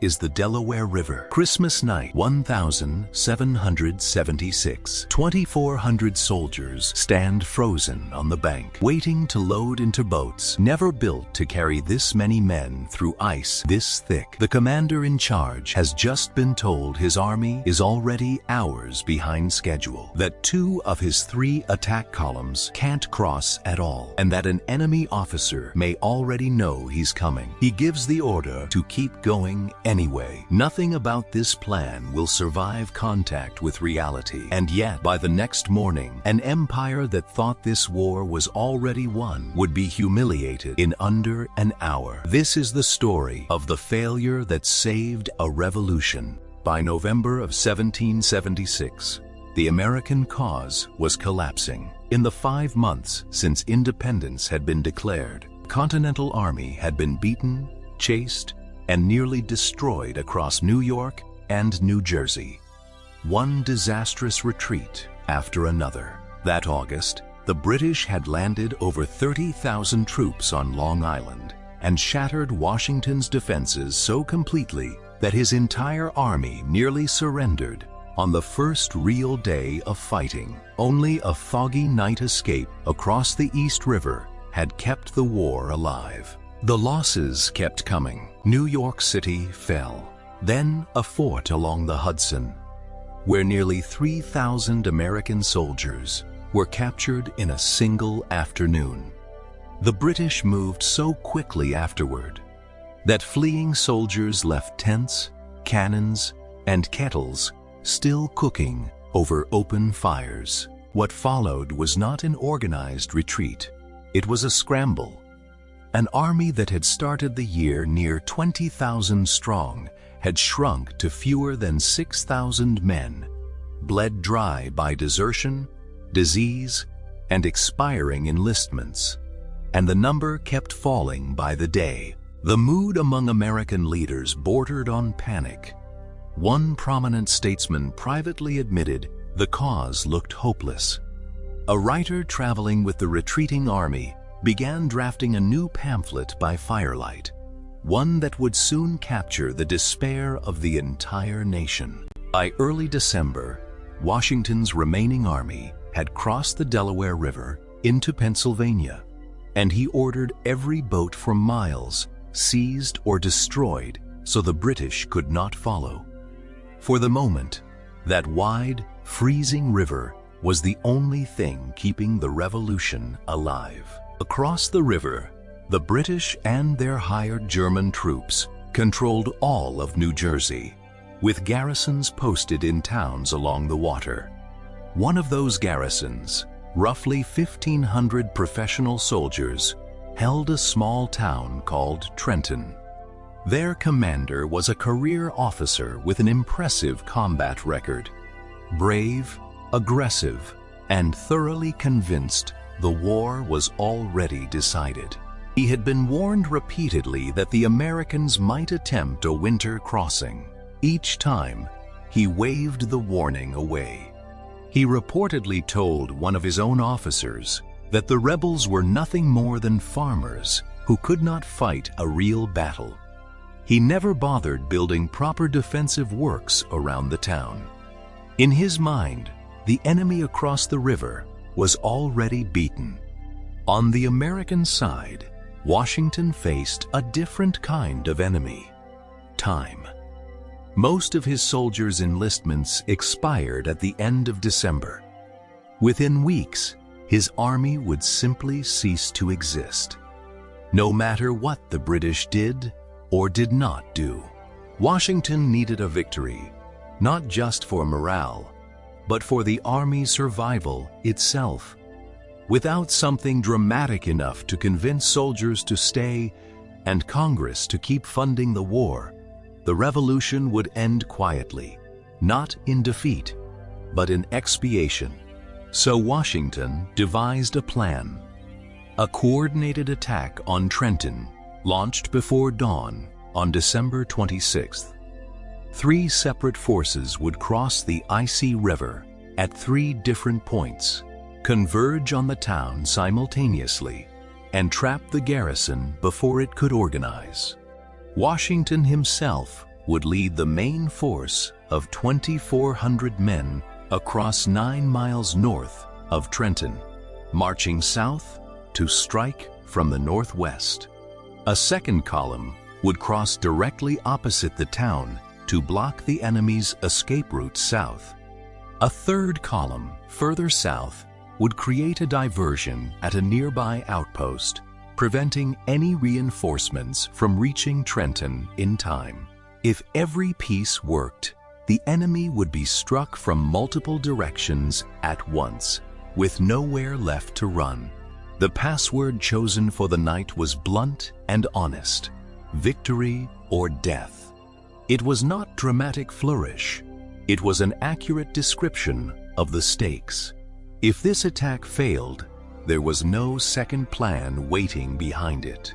is the Delaware River. Christmas night, 1776. 2,400 soldiers stand frozen on the bank, waiting to load into boats never built to carry this many men through ice this thick. The commander in charge has just been told his army is already hours behind schedule, that 2 of his 3 attack columns can't cross at all, and that an enemy officer may already know he's coming. He gives the order to keep going anyway. Nothing about this plan will survive contact with reality, and yet by the next morning, an empire that thought this war was already won would be humiliated in under an hour. This is the story of the failure that saved a revolution. By November of 1776, the American cause was collapsing. In the 5 months since independence had been declared, the Continental Army had been beaten, chased, and nearly destroyed across New York and New Jersey. One disastrous retreat after another. That August, the British had landed over 30,000 troops on Long Island and shattered Washington's defenses so completely that his entire army nearly surrendered on the first real day of fighting. Only a foggy night escape across the East River had kept the war alive. The losses kept coming. New York City fell. Then a fort along the Hudson, where nearly 3,000 American soldiers were captured in a single afternoon. The British moved so quickly afterward that fleeing soldiers left tents, cannons, and kettles still cooking over open fires. What followed was not an organized retreat. It was a scramble. An army that had started the year near 20,000 strong had shrunk to fewer than 6,000 men, bled dry by desertion, disease, and expiring enlistments. And the number kept falling by the day. The mood among American leaders bordered on panic. One prominent statesman privately admitted the cause looked hopeless. A writer traveling with the retreating army began drafting a new pamphlet by firelight, one that would soon capture the despair of the entire nation. By early December, Washington's remaining army had crossed the Delaware River into Pennsylvania, and he ordered every boat for miles seized or destroyed so the British could not follow. For the moment, that wide, freezing river was the only thing keeping the revolution alive. Across the river, the British and their hired German troops controlled all of New Jersey, with garrisons posted in towns along the water. One of those garrisons, roughly 1,500 professional soldiers, held a small town called Trenton. Their commander was a career officer with an impressive combat record, brave, aggressive, and thoroughly convinced the war was already decided. He had been warned repeatedly that the Americans might attempt a winter crossing. Each time, he waved the warning away. He reportedly told one of his own officers that the rebels were nothing more than farmers who could not fight a real battle. He never bothered building proper defensive works around the town. In his mind, the enemy across the river was already beaten. On the American side, Washington faced a different kind of enemy: time. Most of his soldiers' enlistments expired at the end of December. Within weeks, his army would simply cease to exist, no matter what the British did or did not do. Washington needed a victory, not just for morale, but for the army's survival itself. Without something dramatic enough to convince soldiers to stay and Congress to keep funding the war, the revolution would end quietly, not in defeat, but in expiation. So Washington devised a plan. A coordinated attack on Trenton launched before dawn on December 26th. 3 separate forces would cross the icy river at 3 different points, converge on the town simultaneously, and trap the garrison before it could organize. Washington himself would lead the main force of 2,400 men across 9 miles north of Trenton, marching south to strike from the northwest. A second column would cross directly opposite the town to block the enemy's escape route south. A third column, further south, would create a diversion at a nearby outpost, preventing any reinforcements from reaching Trenton in time. If every piece worked, the enemy would be struck from multiple directions at once, with nowhere left to run. The password chosen for the night was blunt and honest: victory or death. It was not dramatic flourish. It was an accurate description of the stakes. If this attack failed, there was no second plan waiting behind it.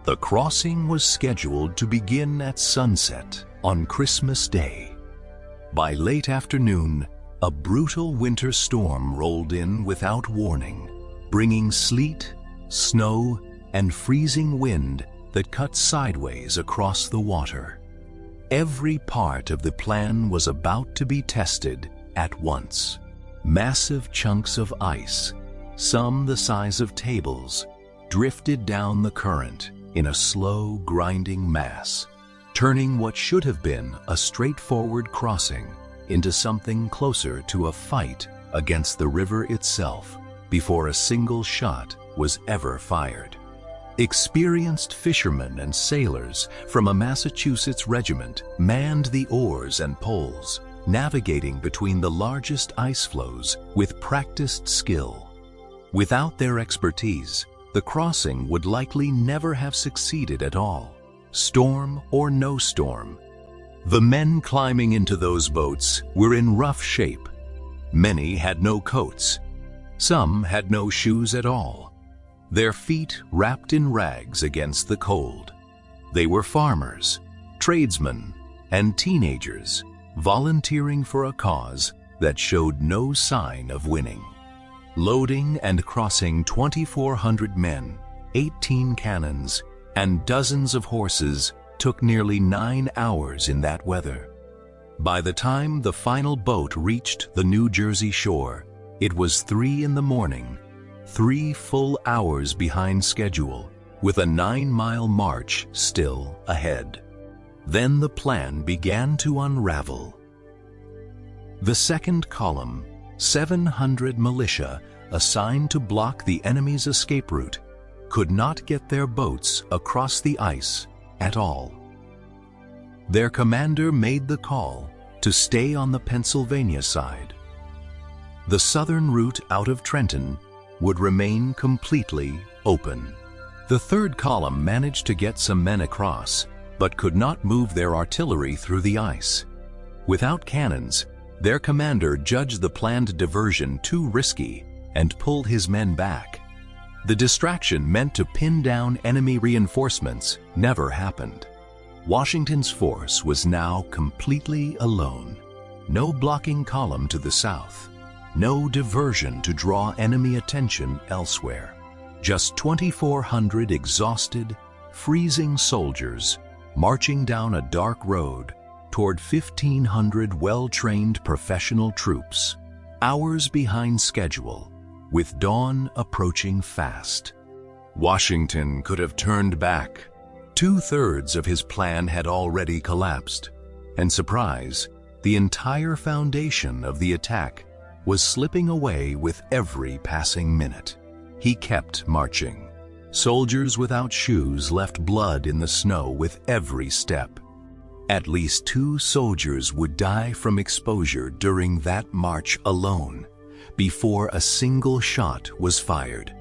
The crossing was scheduled to begin at sunset on Christmas Day. By late afternoon, a brutal winter storm rolled in without warning, bringing sleet, snow, and freezing wind that cut sideways across the water. Every part of the plan was about to be tested at once. Massive chunks of ice, some the size of tables, drifted down the current in a slow, grinding mass, turning what should have been a straightforward crossing into something closer to a fight against the river itself before a single shot was ever fired. Experienced fishermen and sailors from a Massachusetts regiment manned the oars and poles, navigating between the largest ice floes with practiced skill. Without their expertise, the crossing would likely never have succeeded at all, storm or no storm. The men climbing into those boats were in rough shape. Many had no coats. Some had no shoes at all, their feet wrapped in rags against the cold. They were farmers, tradesmen, and teenagers volunteering for a cause that showed no sign of winning. Loading and crossing 2,400 men, 18 cannons, and dozens of horses took nearly 9 hours in that weather. By the time the final boat reached the New Jersey shore, it was 3 in the morning, 3 full hours behind schedule, with a 9-mile march still ahead. Then the plan began to unravel. The second column, 700 militia assigned to block the enemy's escape route, could not get their boats across the ice at all. Their commander made the call to stay on the Pennsylvania side. The southern route out of Trenton would remain completely open. The third column managed to get some men across, but could not move their artillery through the ice. Without cannons, their commander judged the planned diversion too risky and pulled his men back. The distraction meant to pin down enemy reinforcements never happened. Washington's force was now completely alone. No blocking column to the south. No diversion to draw enemy attention elsewhere. Just 2,400 exhausted, freezing soldiers marching down a dark road toward 1,500 well-trained professional troops, hours behind schedule, with dawn approaching fast. Washington could have turned back. 2/3 of his plan had already collapsed, and surprise, the entire foundation of the attack was slipping away with every passing minute. He kept marching. Soldiers without shoes left blood in the snow with every step. At least 2 soldiers would die from exposure during that march alone, before a single shot was fired.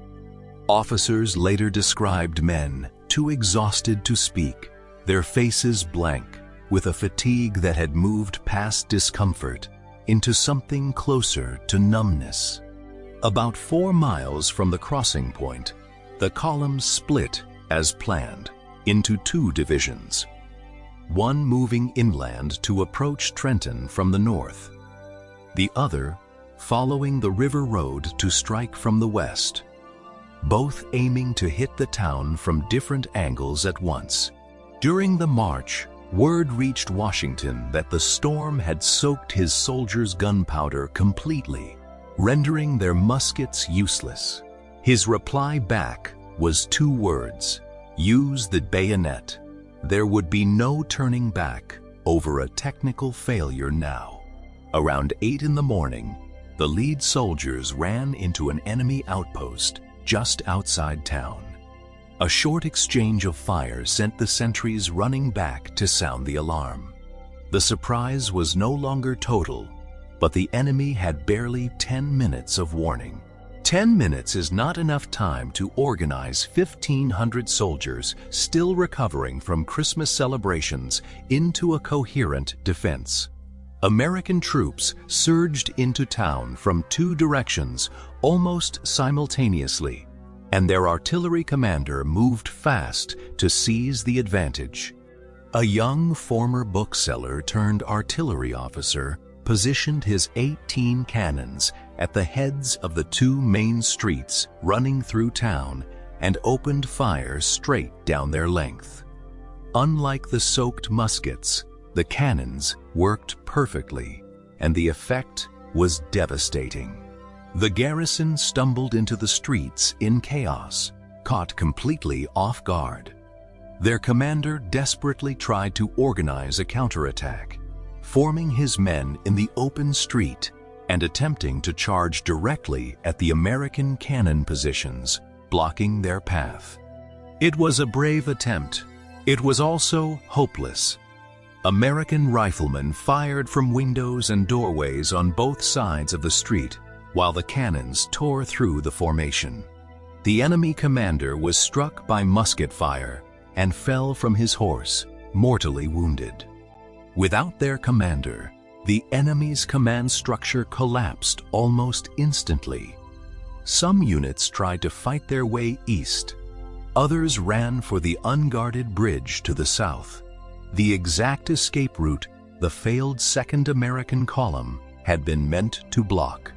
Officers later described men too exhausted to speak, their faces blank, with a fatigue that had moved past discomfort into something closer to numbness. About 4 miles from the crossing point, the column split as planned into 2 divisions, one moving inland to approach Trenton from the north, the other following the river road to strike from the west, both aiming to hit the town from different angles at once. During the march, Word reached Washington that the storm had soaked his soldiers' gunpowder completely, rendering their muskets useless. His reply back was 2 words: use the bayonet. There would be no turning back over a technical failure now. Around 8 in the morning, the lead soldiers ran into an enemy outpost just outside town. A short exchange of fire sent the sentries running back to sound the alarm. The surprise was no longer total, but the enemy had barely 10 minutes of warning. 10 minutes is not enough time to organize 1,500 soldiers still recovering from Christmas celebrations into a coherent defense. American troops surged into town from 2 directions almost simultaneously, and their artillery commander moved fast to seize the advantage. A young former bookseller turned artillery officer positioned his 18 cannons at the heads of the 2 main streets running through town and opened fire straight down their length. Unlike the soaked muskets, the cannons worked perfectly, and the effect was devastating. The garrison stumbled into the streets in chaos, caught completely off guard. Their commander desperately tried to organize a counterattack, forming his men in the open street and attempting to charge directly at the American cannon positions, blocking their path. It was a brave attempt. It was also hopeless. American riflemen fired from windows and doorways on both sides of the street, while the cannons tore through the formation. The enemy commander was struck by musket fire and fell from his horse, mortally wounded. Without their commander, the enemy's command structure collapsed almost instantly. Some units tried to fight their way east. Others ran for the unguarded bridge to the south, the exact escape route the failed Second American Column had been meant to block.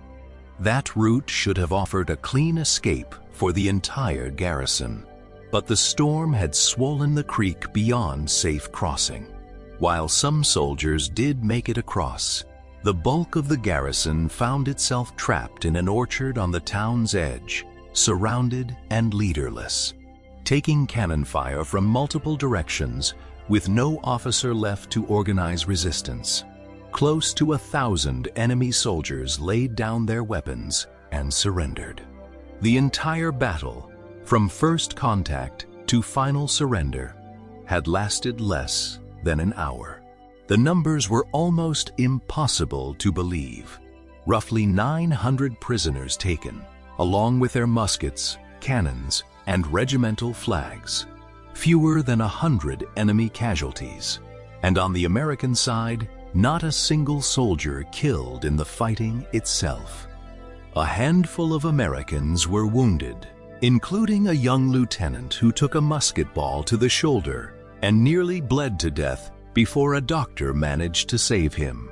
That route should have offered a clean escape for the entire garrison, but the storm had swollen the creek beyond safe crossing. While some soldiers did make it across, the bulk of the garrison found itself trapped in an orchard on the town's edge, surrounded and leaderless, taking cannon fire from multiple directions with no officer left to organize resistance. Close to 1,000 enemy soldiers laid down their weapons and surrendered. The entire battle, from first contact to final surrender, had lasted less than an hour. The numbers were almost impossible to believe. Roughly 900 prisoners taken, along with their muskets, cannons, and regimental flags. Fewer than 100 enemy casualties. And on the American side, not a single soldier killed in the fighting itself. A handful of Americans were wounded, including a young lieutenant who took a musket ball to the shoulder and nearly bled to death before a doctor managed to save him.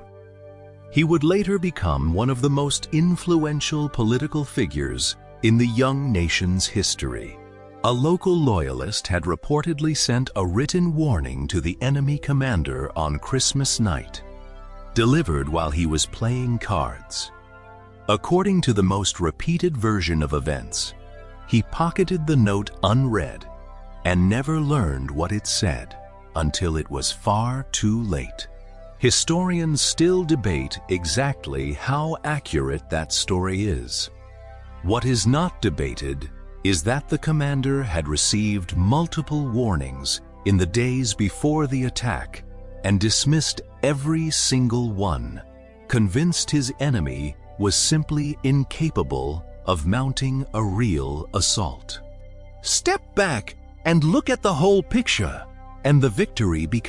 He would later become one of the most influential political figures in the young nation's history. A local loyalist had reportedly sent a written warning to the enemy commander on Christmas night, delivered while he was playing cards. According to the most repeated version of events, he pocketed the note unread and never learned what it said until it was far too late. Historians still debate exactly how accurate that story is. What is not debated is that the commander had received multiple warnings in the days before the attack and dismissed every single one, convinced his enemy was simply incapable of mounting a real assault. Step back and look at the whole picture, and the victory becomes